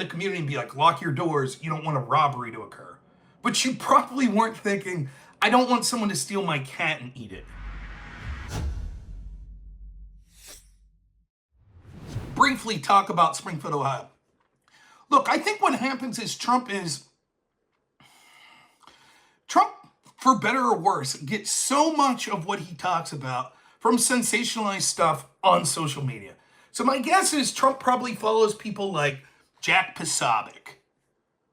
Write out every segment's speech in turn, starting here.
the community and be like, lock your doors, you don't want a robbery to occur. But you probably weren't thinking, I don't want someone to steal my cat and eat it. Briefly talk about Springfield, Ohio. Look, I think what happens is Trump, for better or worse, gets so much of what he talks about from sensationalized stuff on social media. So my guess is Trump probably follows people like Jack Posobiec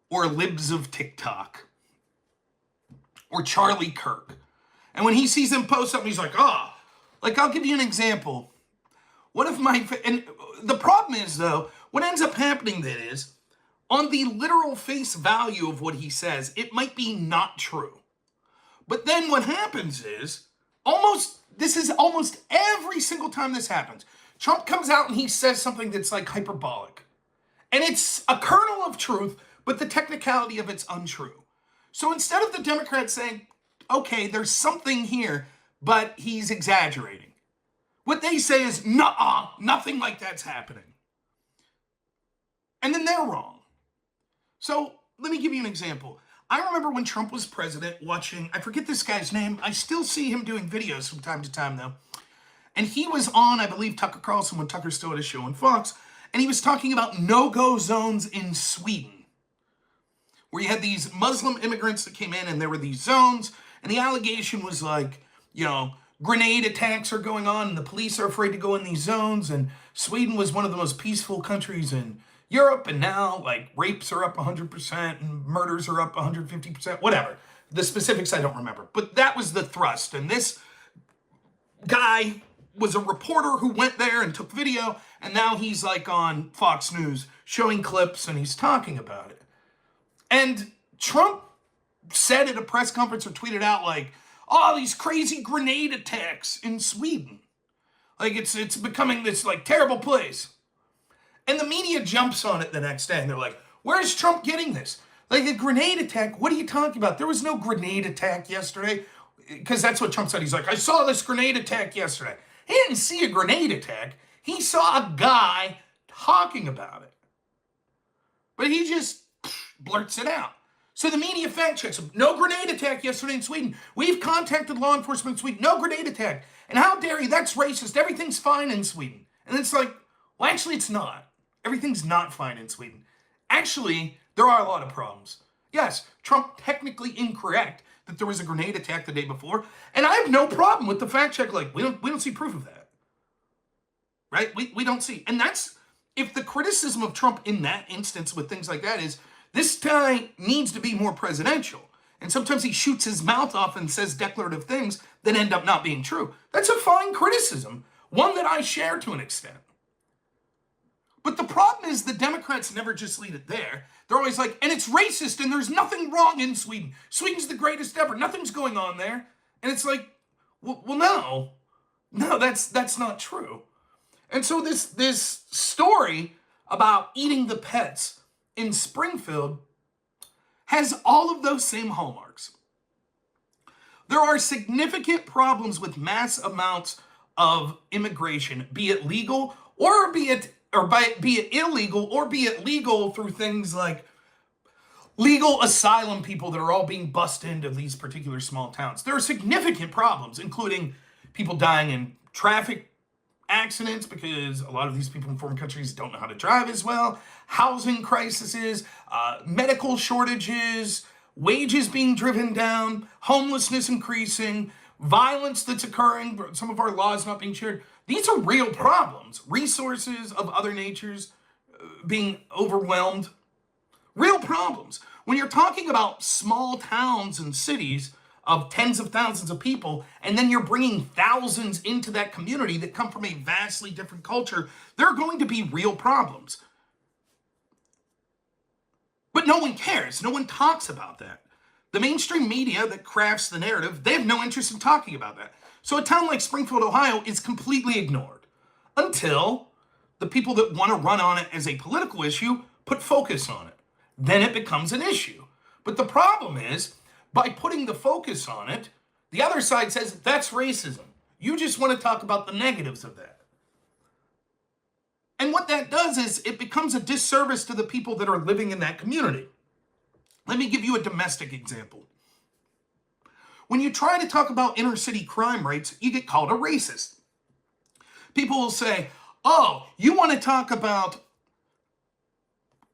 or Libs of TikTok or Charlie Kirk. And when he sees them post something, he's like, like I'll give you an example. And the problem is though, what ends up happening then is, on the literal face value of what he says, it might be not true. But then what happens is, this is almost every single time this happens, Trump comes out and he says something that's like hyperbolic. And it's a kernel of truth, but the technicality of it's untrue. So instead of the Democrats saying, okay, there's something here, but he's exaggerating, what they say is, nuh-uh, nothing like that's happening. And then they're wrong. So let me give you an example. I remember when Trump was president watching, I forget this guy's name. I still see him doing videos from time to time though. And he was on, I believe, Tucker Carlson when Tucker still had a show on Fox. And he was talking about no-go zones in Sweden, where you had these Muslim immigrants that came in and there were these zones. And the allegation was like, grenade attacks are going on and the police are afraid to go in these zones. And Sweden was one of the most peaceful countries in Europe, and now like rapes are up 100% and murders are up 150%, whatever. The specifics I don't remember, but that was the thrust. And this guy was a reporter who went there and took video, and now he's like on Fox News showing clips and he's talking about it. And Trump said at a press conference or tweeted out like, these crazy grenade attacks in Sweden. Like it's becoming this like terrible place. And the media jumps on it the next day and they're like, where's Trump getting this? Like a grenade attack? What are you talking about? There was no grenade attack yesterday. Because that's what Trump said. He's like, I saw this grenade attack yesterday. He didn't see a grenade attack. He saw a guy talking about it. But he just blurts it out. So the media fact checks him. No grenade attack yesterday in Sweden. We've contacted law enforcement in Sweden. No grenade attack. And how dare you? That's racist. Everything's fine in Sweden. And it's like, well, actually it's not. Everything's not fine in Sweden. Actually, there are a lot of problems. Yes, Trump technically incorrect that there was a grenade attack the day before, and I have no problem with the fact check. Like, we don't see proof of that. Right? We don't see. And that's, if the criticism of Trump in that instance with things like that is, this guy needs to be more presidential. And sometimes he shoots his mouth off and says declarative things that end up not being true. That's a fine criticism, one that I share to an extent. But the problem is the Democrats never just leave it there. They're always like, and it's racist and there's nothing wrong in Sweden. Sweden's the greatest ever. Nothing's going on there. And it's like, well no, that's not true. And so this story about eating the pets in Springfield has all of those same hallmarks. There are significant problems with mass amounts of immigration, be it legal or be it illegal, or be it legal through things like legal asylum people that are all being bussed into these particular small towns. There are significant problems, including people dying in traffic accidents because a lot of these people in foreign countries don't know how to drive as well, housing crises, medical shortages, wages being driven down, homelessness increasing, violence that's occurring, some of our laws not being shared. These are real problems. Resources of other natures being overwhelmed. Real problems. When you're talking about small towns and cities of tens of thousands of people, and then you're bringing thousands into that community that come from a vastly different culture, there are going to be real problems. But no one cares. No one talks about that. The mainstream media that crafts the narrative, they have no interest in talking about that. So a town like Springfield, Ohio is completely ignored until the people that want to run on it as a political issue put focus on it. Then it becomes an issue. But the problem is, by putting the focus on it, the other side says, that's racism. You just want to talk about the negatives of that. And what that does is it becomes a disservice to the people that are living in that community. Let me give you a domestic example. When you try to talk about inner city crime rates, you get called a racist. People will say, oh, you want to talk about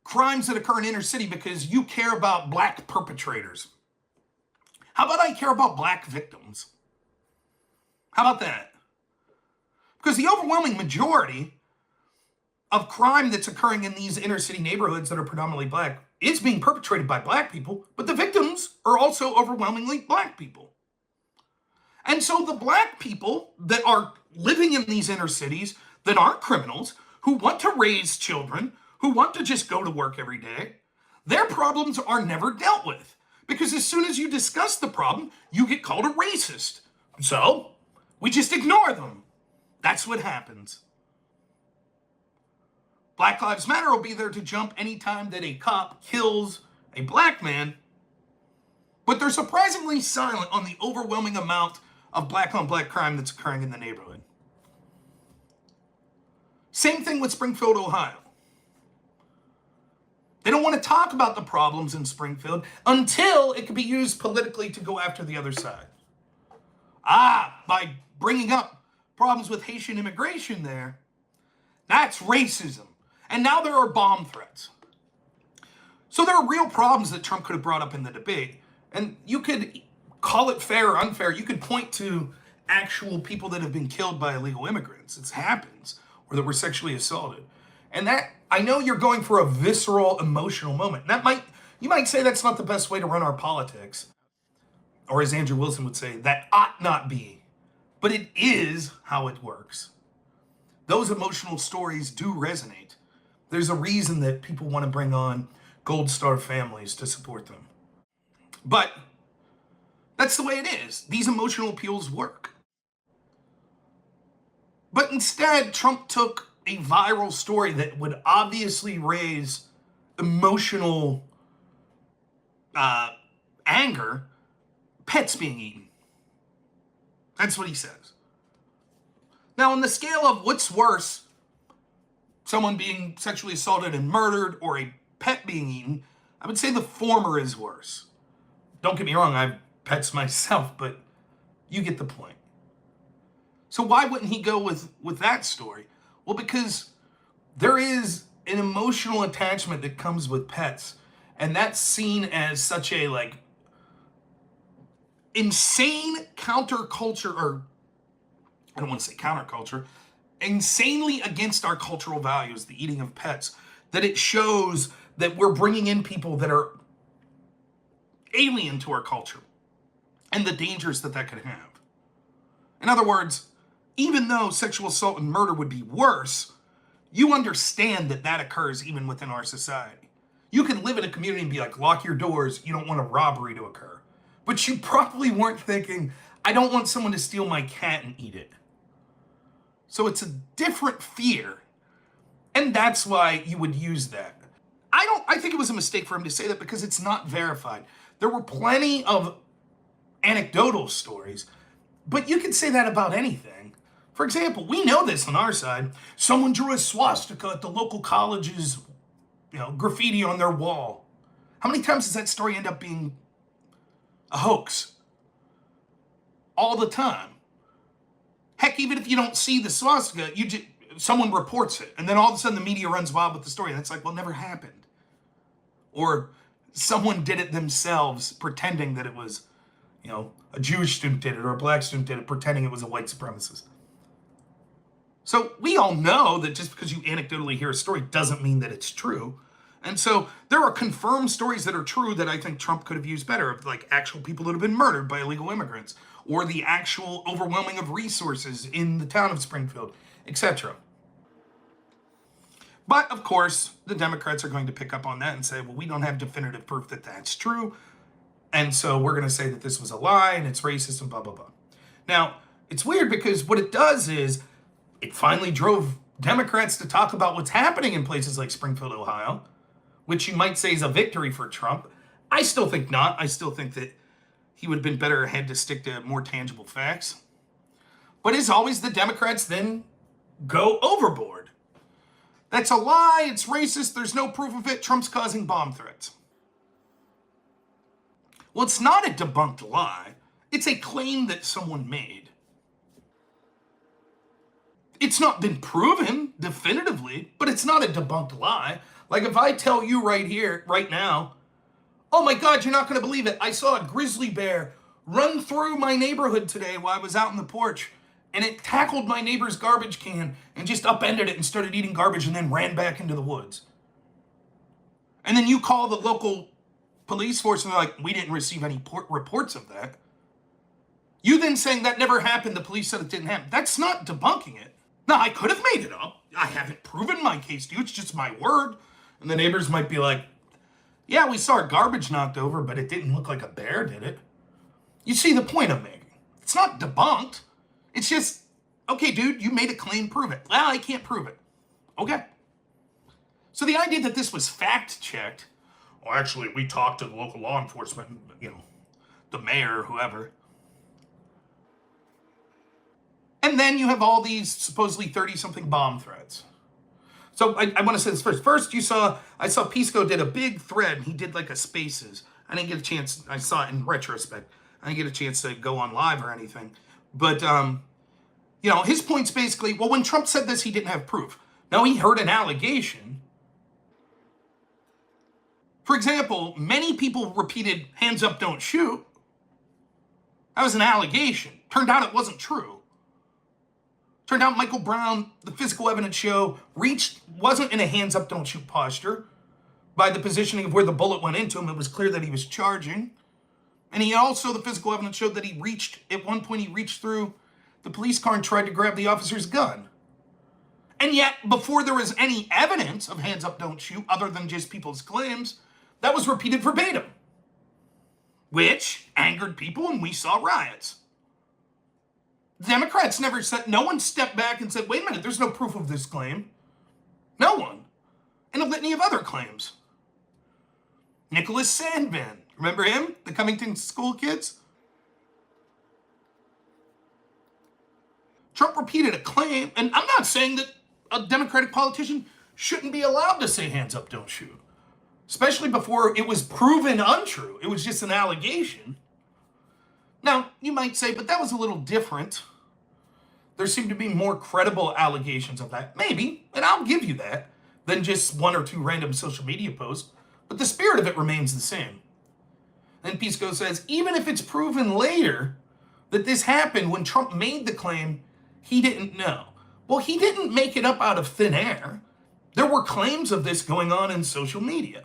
crimes that occur in inner city because you care about black perpetrators. How about I care about black victims? How about that? Because the overwhelming majority of crime that's occurring in these inner city neighborhoods that are predominantly black is being perpetrated by black people, but the victims are also overwhelmingly black people. And so the black people that are living in these inner cities that aren't criminals, who want to raise children, who want to just go to work every day, their problems are never dealt with. Because as soon as you discuss the problem, you get called a racist. So we just ignore them. That's what happens. Black Lives Matter will be there to jump anytime that a cop kills a black man, but they're surprisingly silent on the overwhelming amount of black on black crime that's occurring in the neighborhood. Same thing with Springfield, Ohio. They don't want to talk about the problems in Springfield until it can be used politically to go after the other side. By bringing up problems with Haitian immigration there, that's racism. And now there are bomb threats. So there are real problems that Trump could have brought up in the debate. And you could call it fair or unfair. You could point to actual people that have been killed by illegal immigrants. It happens. Or that were sexually assaulted. And that, I know you're going for a visceral, emotional moment. You might say that's not the best way to run our politics. Or as Andrew Wilson would say, that ought not be. But it is how it works. Those emotional stories do resonate. There's a reason that people want to bring on Gold Star families to support them. But that's the way it is. These emotional appeals work. But instead, Trump took a viral story that would obviously raise emotional anger, pets being eaten. That's what he says. Now, on the scale of what's worse, someone being sexually assaulted and murdered or a pet being eaten, I would say the former is worse. Don't get me wrong, I have pets myself, but you get the point. So why wouldn't he go with that story? Well, because there is an emotional attachment that comes with pets, and that's seen as such a insane counterculture, or I don't want to say counterculture, insanely against our cultural values, the eating of pets, that it shows that we're bringing in people that are alien to our culture and the dangers that could have. In other words, even though sexual assault and murder would be worse, you understand that occurs even within our society. You can live in a community and be like, lock your doors, you don't want a robbery to occur. But you probably weren't thinking, I don't want someone to steal my cat and eat it. So it's a different fear. And that's why you would use that. I think it was a mistake for him to say that because it's not verified. There were plenty of anecdotal stories, but you could say that about anything. For example, we know this on our side. Someone drew a swastika at the local college's, graffiti on their wall. How many times does that story end up being a hoax? All the time. Heck, even if you don't see the swastika, someone reports it, and then all of a sudden the media runs wild with the story, and it's like, well, it never happened. Or someone did it themselves, pretending that it was, a Jewish student did it, or a black student did it, pretending it was a white supremacist. So we all know that just because you anecdotally hear a story doesn't mean that it's true. And so there are confirmed stories that are true that I think Trump could have used better, like actual people that have been murdered by illegal immigrants, or the actual overwhelming of resources in the town of Springfield, etc. But of course, the Democrats are going to pick up on that and say, well, we don't have definitive proof that that's true. And so we're going to say that this was a lie and it's racist and blah, blah, blah. Now, it's weird because what it does is it finally drove Democrats to talk about what's happening in places like Springfield, Ohio, which you might say is a victory for Trump. I still think not. I still think that he would have been better ahead to stick to more tangible facts. But as always, the Democrats then go overboard. That's a lie. It's racist. There's no proof of it. Trump's causing bomb threats. Well, it's not a debunked lie. It's a claim that someone made. It's not been proven definitively, but it's not a debunked lie. Like if I tell you right here, right now, oh my God, you're not going to believe it. I saw a grizzly bear run through my neighborhood today while I was out on the porch, and it tackled my neighbor's garbage can and just upended it and started eating garbage and then ran back into the woods. And then you call the local police force and they're like, we didn't receive any reports of that. You then saying that never happened, the police said it didn't happen. That's not debunking it. Now, I could have made it up. I haven't proven my case to you. It's just my word. And the neighbors might be like, yeah, we saw our garbage knocked over, but it didn't look like a bear, did it? You see the point I'm making. It's not debunked. It's just, okay, dude, you made a claim, prove it. Well, I can't prove it. Okay. So the idea that this was fact-checked, well, actually, we talked to the local law enforcement, the mayor, whoever. And then you have all these supposedly 30-something bomb threats. So I want to say this first. First, I saw Pisco did a big thread. He did like a spaces. I didn't get a chance. I saw it in retrospect. I didn't get a chance to go on live or anything. But, his point's basically, well, when Trump said this, he didn't have proof. No, he heard an allegation. For example, many people repeated, hands up, don't shoot. That was an allegation. Turned out it wasn't true. Turned out Michael Brown, the physical evidence show, wasn't in a hands up, don't shoot posture. By the positioning of where the bullet went into him, it was clear that he was charging. And the physical evidence showed that at one point he reached through the police car and tried to grab the officer's gun. And yet, before there was any evidence of hands up, don't shoot, other than just people's claims, that was repeated verbatim. Which angered people, and we saw riots. Democrats no one stepped back and said, wait a minute, there's no proof of this claim. No one. And a litany of other claims. Nicholas Sandmann, remember him? The Covington school kids? Trump repeated a claim, and I'm not saying that a Democratic politician shouldn't be allowed to say hands up, don't shoot. Especially before it was proven untrue. It was just an allegation. Now, you might say, but that was a little different. There seemed to be more credible allegations of that. Maybe, and I'll give you that, than just one or two random social media posts. But the spirit of it remains the same. And Pisco says, even if it's proven later that this happened when Trump made the claim, he didn't know. Well, he didn't make it up out of thin air. There were claims of this going on in social media.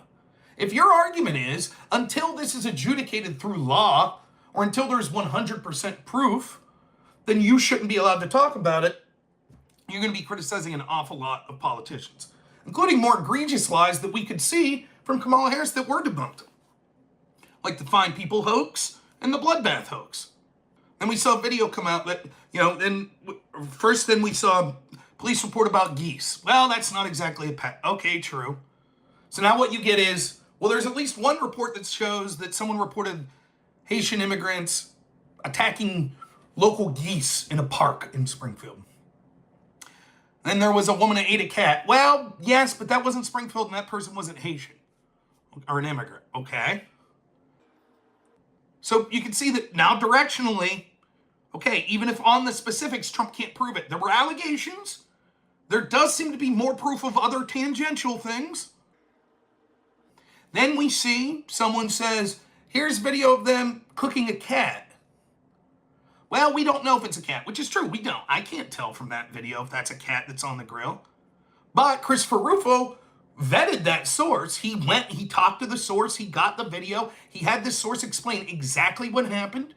If your argument is, until this is adjudicated through law, or until there's 100% proof, then you shouldn't be allowed to talk about it, you're going to be criticizing an awful lot of politicians, including more egregious lies that we could see from Kamala Harris that were debunked, like the Fine People hoax and the bloodbath hoax. Then we saw a video come out that, then we saw police report about geese. Well, that's not exactly a pet. Okay, true. So now what you get is, well, there's at least one report that shows that someone reported Haitian immigrants attacking local geese in a park in Springfield. Then there was a woman that ate a cat. Well, yes, but that wasn't Springfield and that person wasn't Haitian or an immigrant, okay? So you can see that now directionally, okay, even if on the specifics Trump can't prove it, there were allegations. There does seem to be more proof of other tangential things. Then we see someone says, here's video of them cooking a cat. Well, we don't know if it's a cat, which is true. We don't. I can't tell from that video if that's a cat that's on the grill. But Christopher Rufo vetted that source. He talked to the source. He got the video. He had the source explain exactly what happened,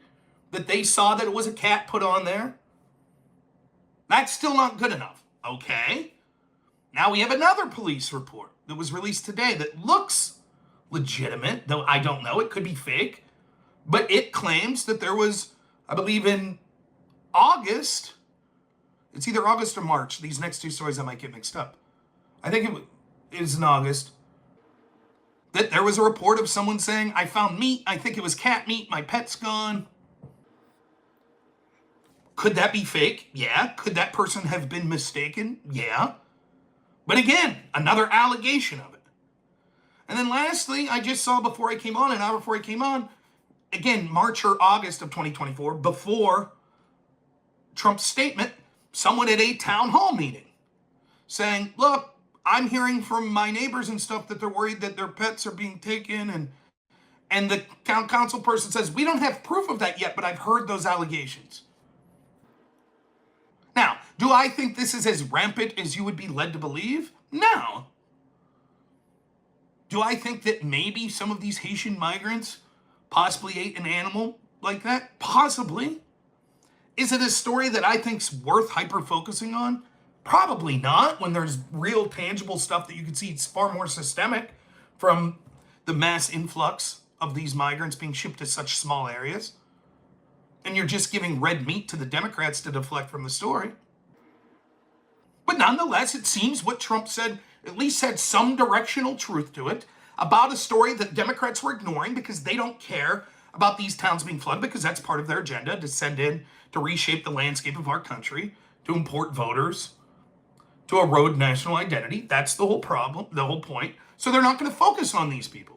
that they saw that it was a cat put on there. That's still not good enough. Okay. Now we have another police report that was released today that looks legitimate, though I don't know. It could be fake. But it claims that there was, I believe in August, it's either August or March. These next two stories I might get mixed up. I think it was in August, that there was a report of someone saying, I found meat. I think it was cat meat. My pet's gone. Could that be fake? Yeah. Could that person have been mistaken? Yeah. But again, another allegation of it. And then lastly, I just saw before I came on, an hour before I came on, again, March or August of 2024, before Trump's statement, someone at a town hall meeting saying, look, I'm hearing from my neighbors and stuff that they're worried that their pets are being taken. And the town council person says, we don't have proof of that yet, but I've heard those allegations. Now, do I think this is as rampant as you would be led to believe? No. Do I think that maybe some of these Haitian migrants possibly ate an animal like that? Possibly. Is it a story that I think's worth hyper-focusing on? Probably not, when there's real tangible stuff that you can see it's far more systemic from the mass influx of these migrants being shipped to such small areas. And you're just giving red meat to the Democrats to deflect from the story. But nonetheless, it seems what Trump said at least had some directional truth to it about a story that Democrats were ignoring because they don't care about these towns being flooded, because that's part of their agenda, to send in to reshape the landscape of our country, to import voters, to erode national identity. That's the whole problem, the whole point. So they're not going to focus on these people.